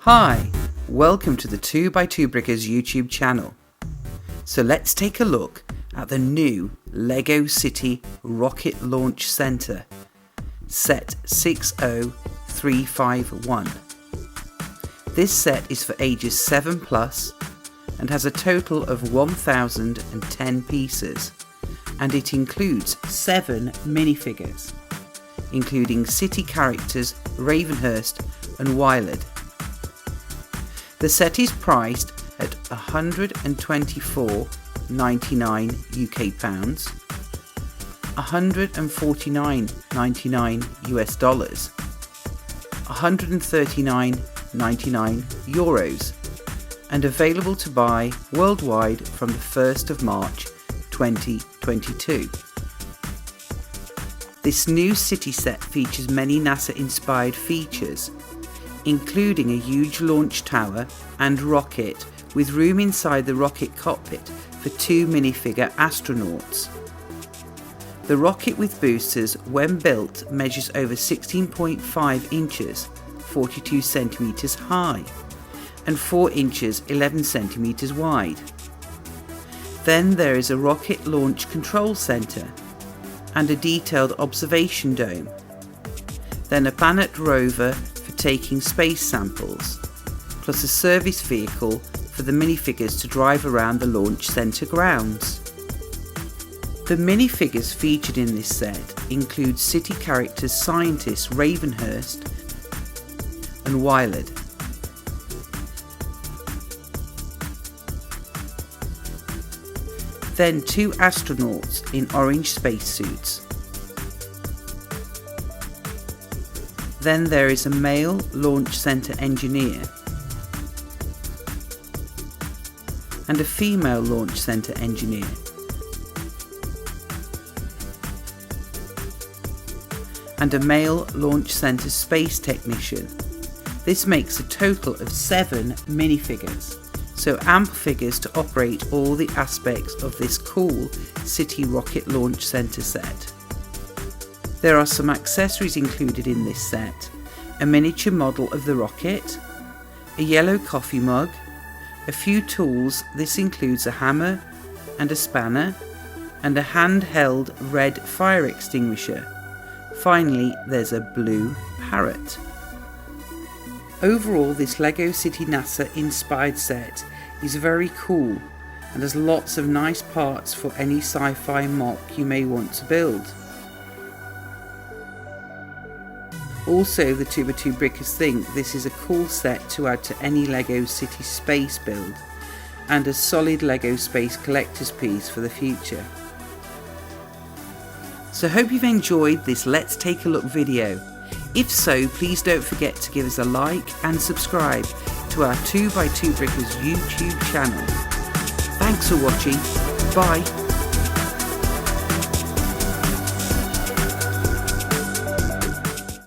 Hi, welcome to the 2x2 Brickers YouTube channel. So let's take a look at the new LEGO City Rocket Launch Center, set 60351. This set is for ages 7+ and has a total of 1010 pieces, and it includes 7 minifigures, including city characters Ravenhurst and Wylad. The set is priced at £124.99 UK pounds, £149.99 US dollars, £139.99 euros, and available to buy worldwide from the 1st of March 2022. This new city set features many NASA-inspired features, including a huge launch tower and rocket with room inside the rocket cockpit for 2 minifigure astronauts. The rocket with boosters, when built, measures over 16.5 inches, 42 centimeters high, and 4 inches, 11 centimeters wide. Then there is a rocket launch control center and a detailed observation dome. Then a Planet rover for taking space samples, plus a service vehicle for the minifigures to drive around the launch center grounds. The minifigures featured in this set include city characters scientists Ravenhurst and Wylad. Then 2 astronauts in orange spacesuits. Then there is a male launch center engineer and a female launch center engineer. And a male launch center space technician. This makes a total of 7 minifigures, so ample figures to operate all the aspects of this cool City Rocket Launch Center set. There are some accessories included in this set: a miniature model of the rocket, a yellow coffee mug, a few tools. This includes a hammer and a spanner, and a handheld red fire extinguisher. Finally, there's a blue parrot. Overall, this LEGO City NASA inspired set is very cool and has lots of nice parts for any sci-fi mock you may want to build. Also, the 2x2 Brickers think this is a cool set to add to any LEGO City space build, and a solid LEGO space collector's piece for the future. So hope you've enjoyed this Let's Take a Look video. If so, please don't forget to give us a like and subscribe to our 2x2 Brickers YouTube channel. Thanks for watching. Bye.